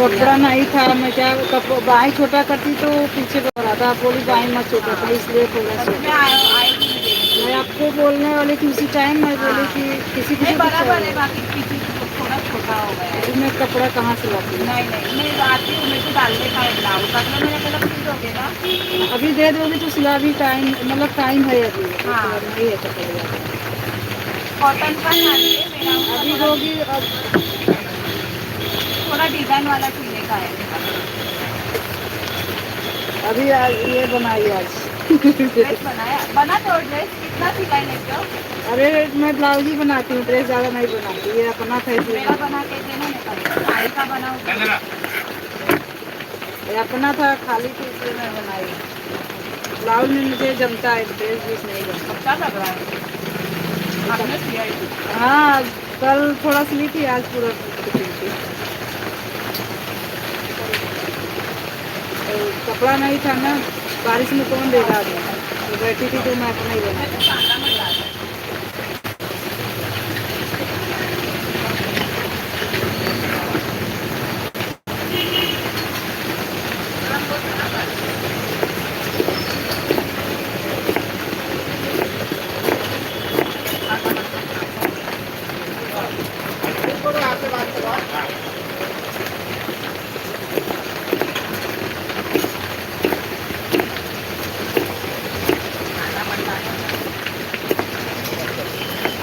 कपड़ा नहीं था, मैं क्या बाई छोटा करती तो पीछे पड़ा था, बोली बाई मत छोटा था, इसलिए थोड़ा सा मैं आपको बोलने वाली थी उसी टाइम। मैं बोली कि किसी किसी बराबर है, बाकी पीछे थोड़ा छोटा हो गया है। मैं कपड़ा कहाँ से लाती हूँ? नहीं मैं आती हूँ, मेरे को डालने का है ब्लाउज, मतलब मेरा कलर फिट हो गया ना। अभी दे दोगे तो सिला भी टाइम, मतलब टाइम है अभी। हाँ नहीं है कपड़ा, कॉटन का चाहिए मेरा, अभी दोगी अब थोड़ा डिजाइन वाला सिलने का है। अभी ये बनाई आज ड्रेस बना तो ड्रेस कितना सिलाई लेते हो? अरे मैं ब्लाउज ही बनाती हूँ, ड्रेस ज़्यादा नहीं बनाती, ये अपना था इसलिए। मेरा बना के देना, साड़ी का बनाओ। ये अपना था खाली थी इसलिए मैं बनाई। ब्लाउज में मुझे जमता है, ड्रेस बीस नहीं जमता। अच्छा लग रहा है आपने सिलाई? हाँ कल थोड़ा सिली थी, आज पूरा सिली थी। तो कपड़ा नहीं था ना, बारिश में कौन देगा अभी, तो बैठी थी तो मैं अपना ही बना।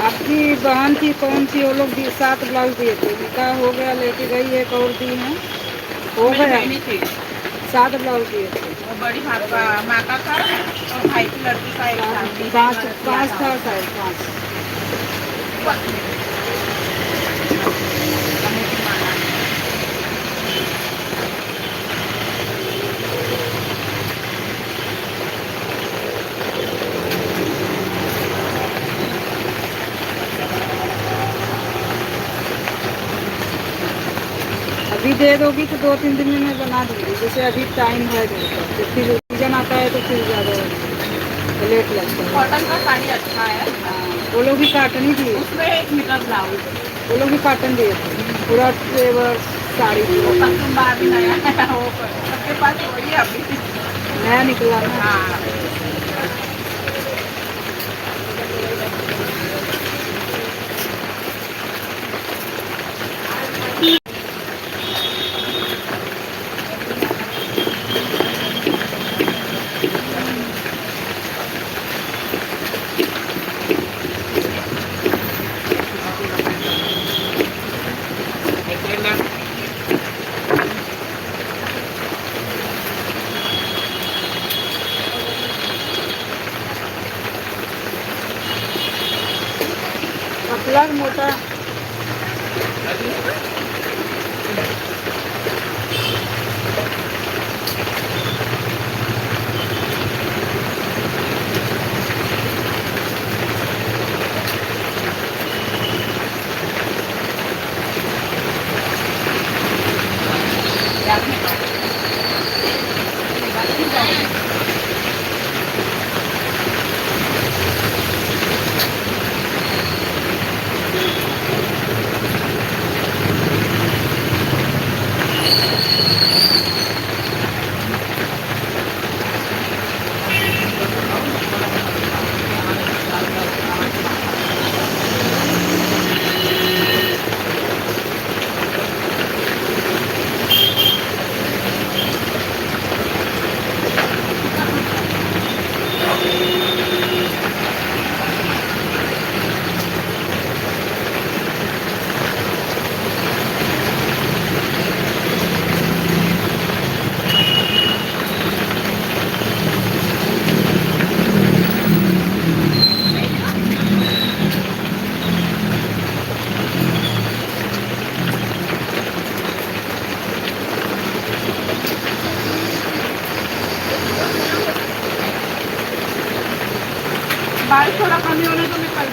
आपकी बहन थी कौन सी, वो लोग 7 ब्लाउज दिए थे, उनका हो गया, लेके गई एक और दी है, हो गया 7 ब्लाउज दिए थे। वो बड़ी माँ का था और भाई की लड़की का एक था, 5 था शायद, 5। अभी दे दोगी तो 2-3 दिन में मैं बना दूँगी, जैसे अभी टाइम है मेरे पास, तो फिर सीजन आता है तो फिर ज़्यादा लेट लगता है। कॉटन का साड़ी अच्छा है। हाँ वो लोग भी काटन ही दिए, उसमें 1 मीटर ब्लाउज, वो लोग भी काटन दिए थे, पूरा फ्लेवर साड़ी कस्टूमबा भी नया है, वो सबके पास वही है अभी नया निकला ना। हाँ पतला मोटा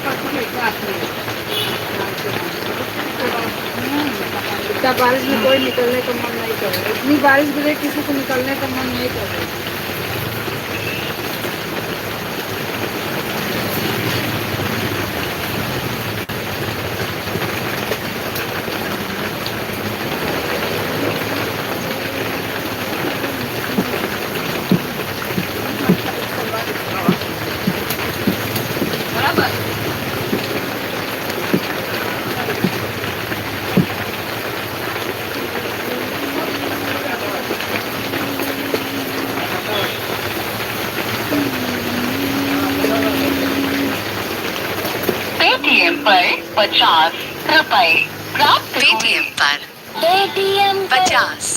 परसों लेके आती है। इतना बारिश में कोई निकलने का मन नहीं कर रहा, इतनी बारिश गिरे किसी को निकलने का मन नहीं कर रहा। बराबर। पेटीएम पर 50 रुपए प्राप्त पेटीएम पर पेटीएम 50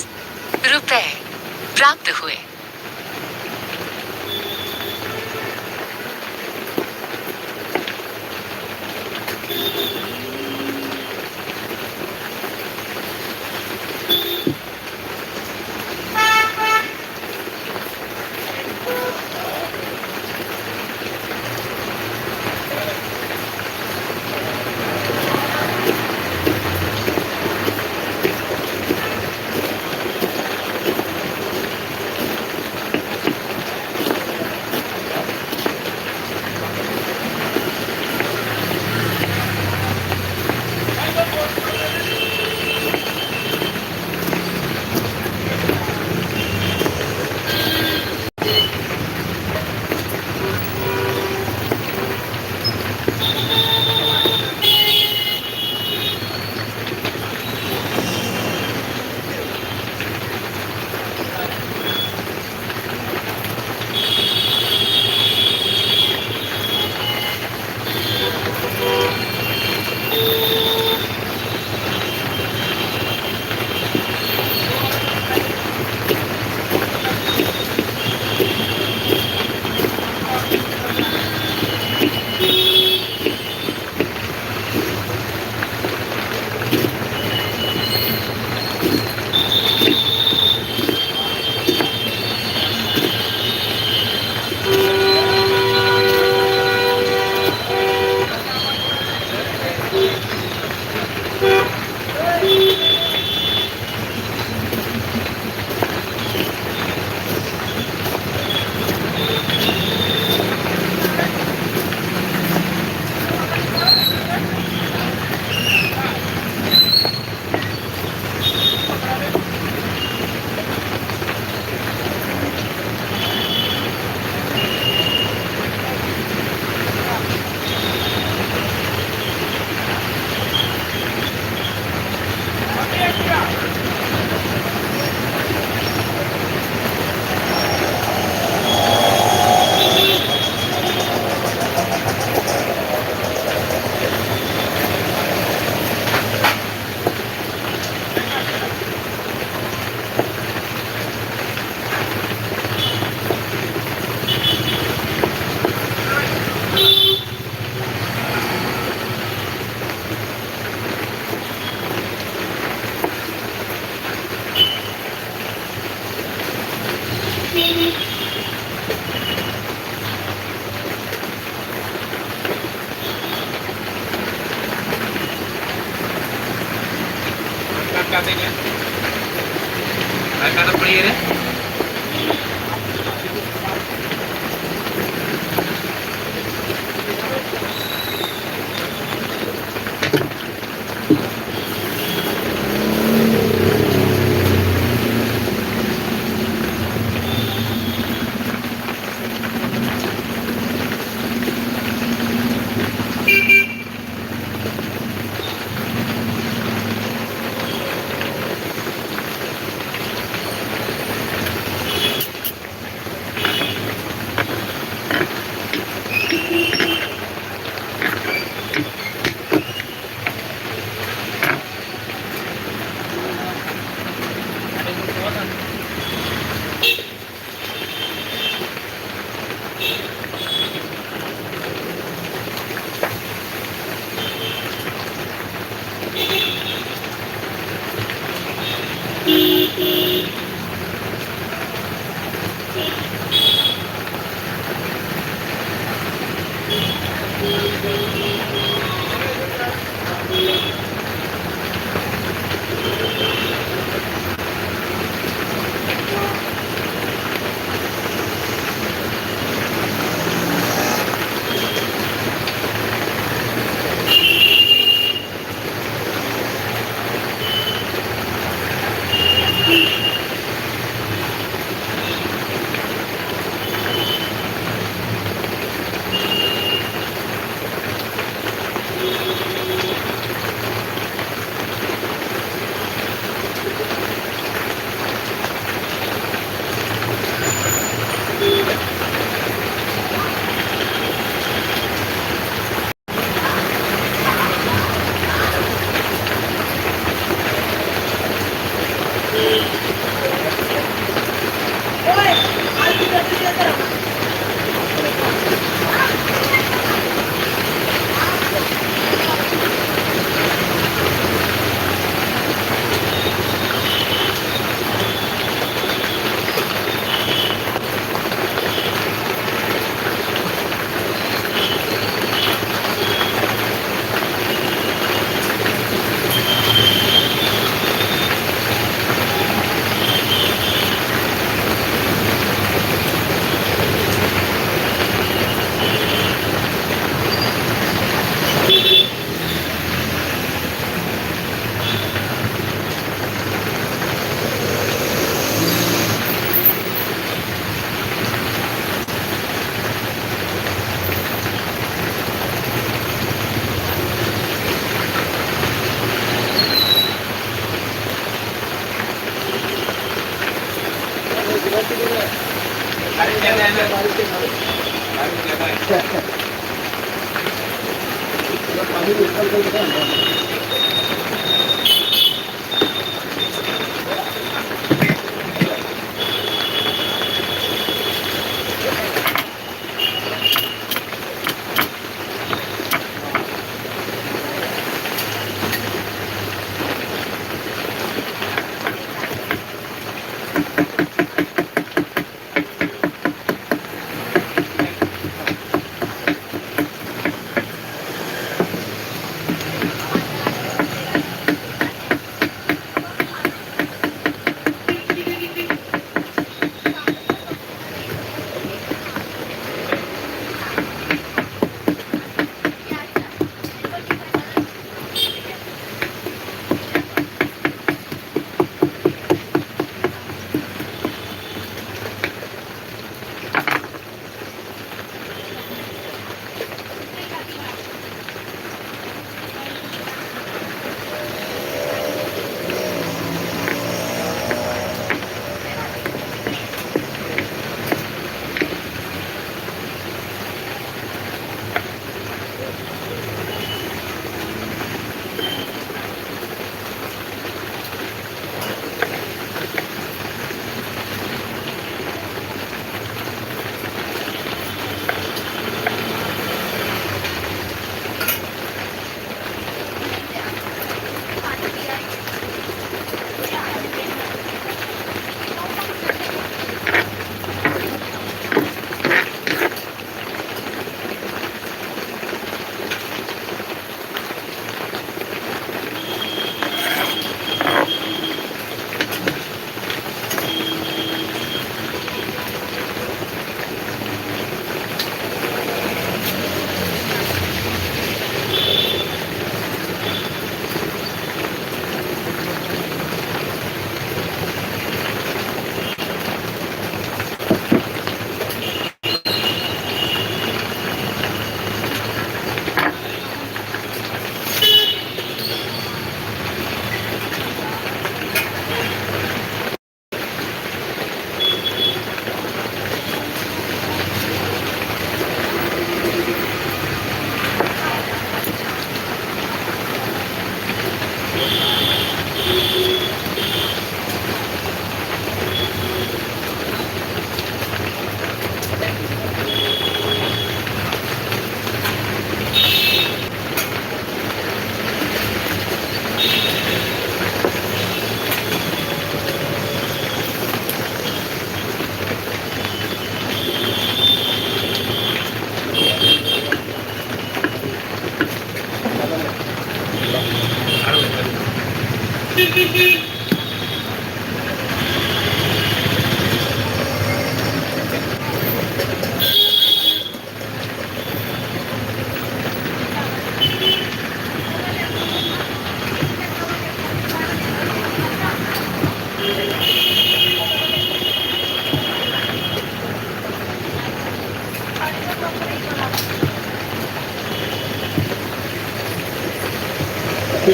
रुपए प्राप्त हुए। क्या देंगे? क्या करना पड़ेगा?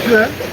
इश्यू है।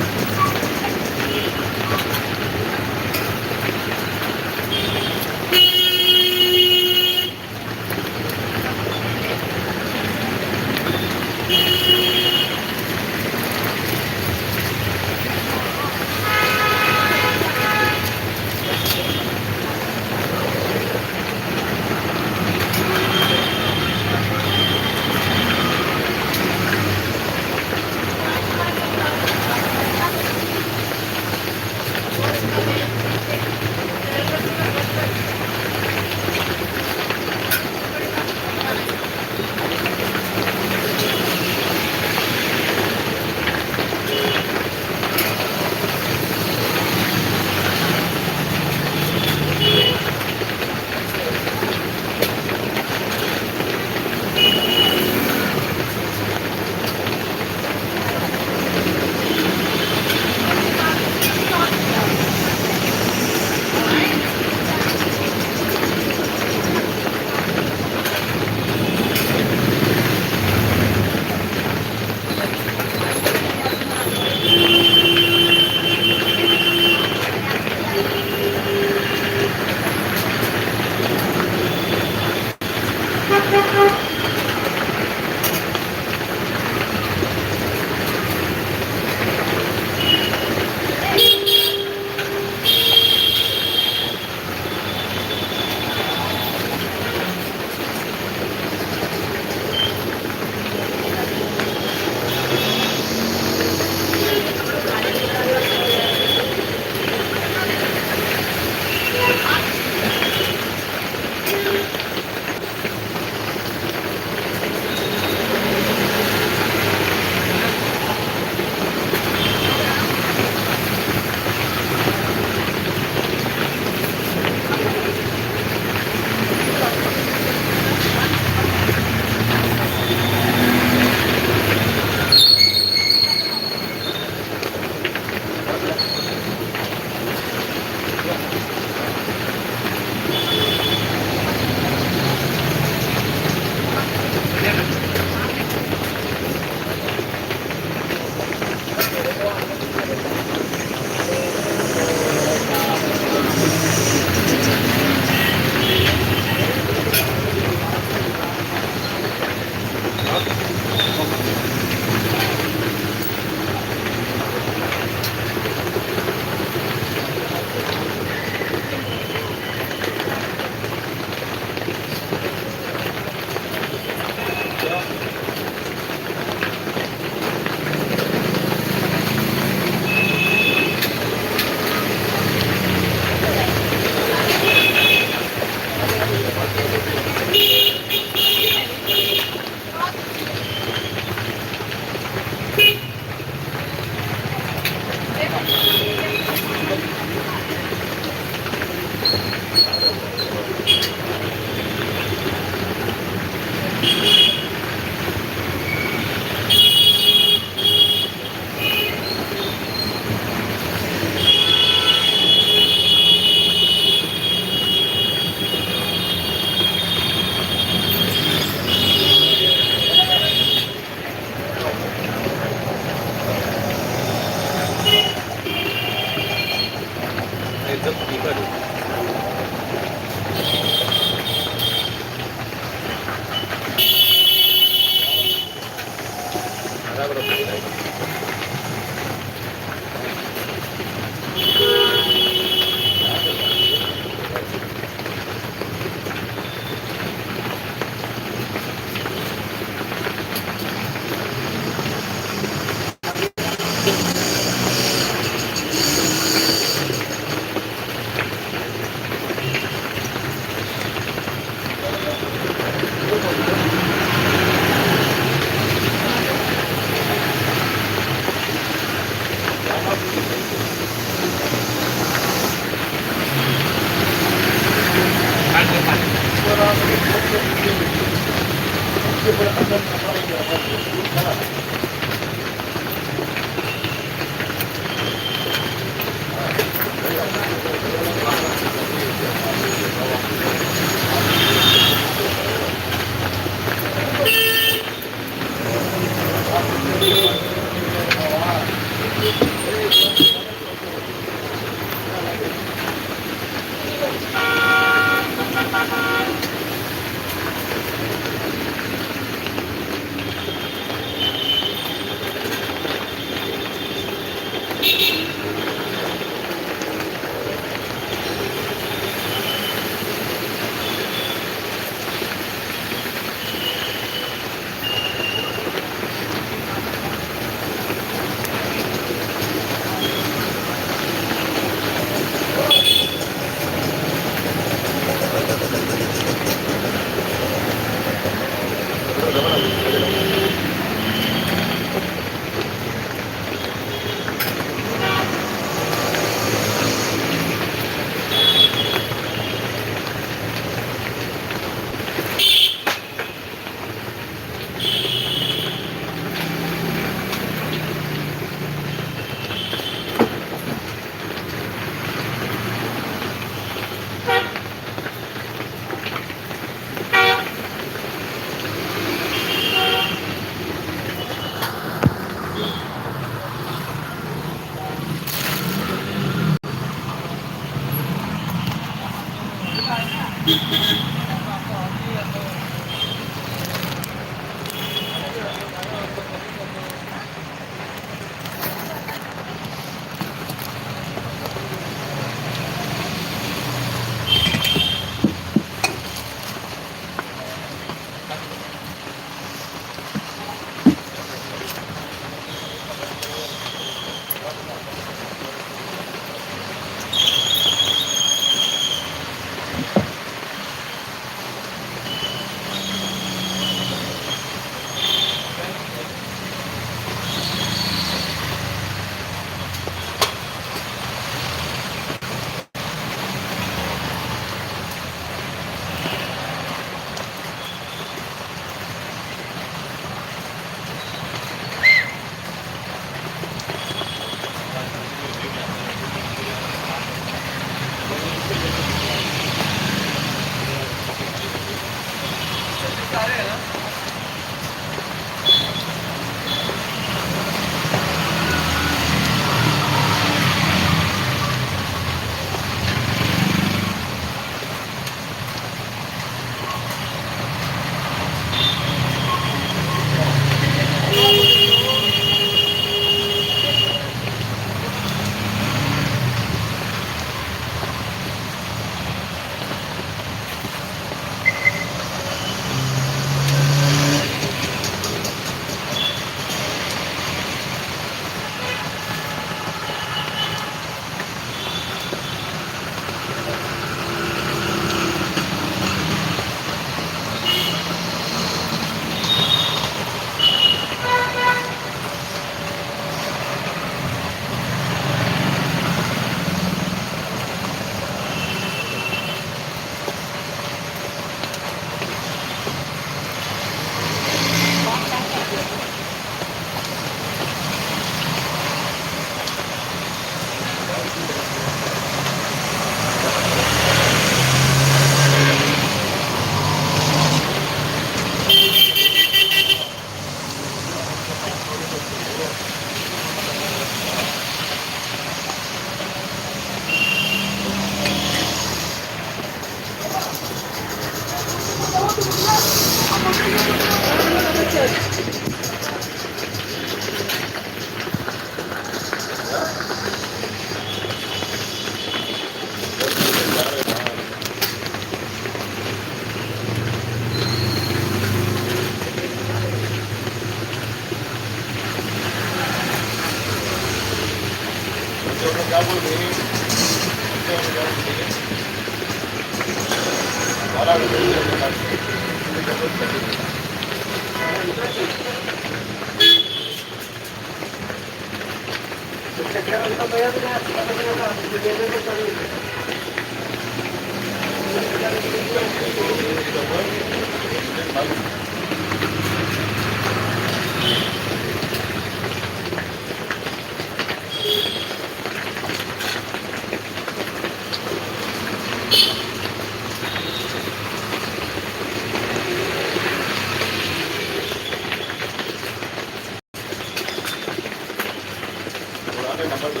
पुराने नंबर पे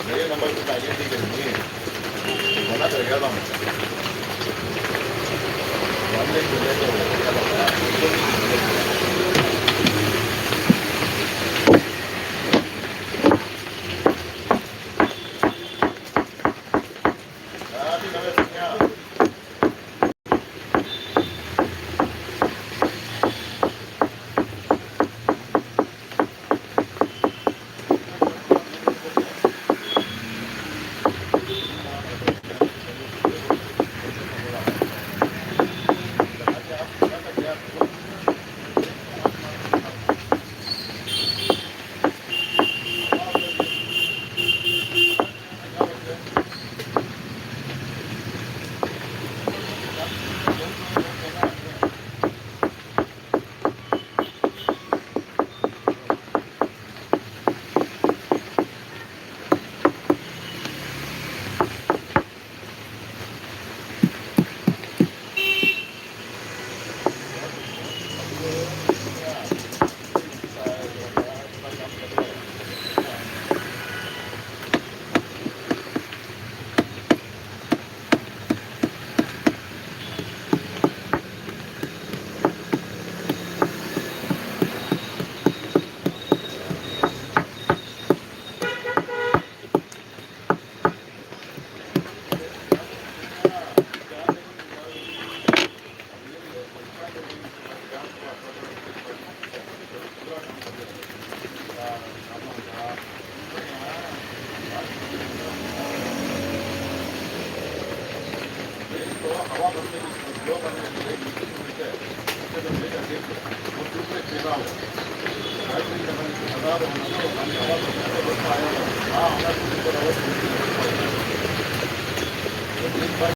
नए नंबर पे आइडेंटिटी करेंगे होना करेगा ना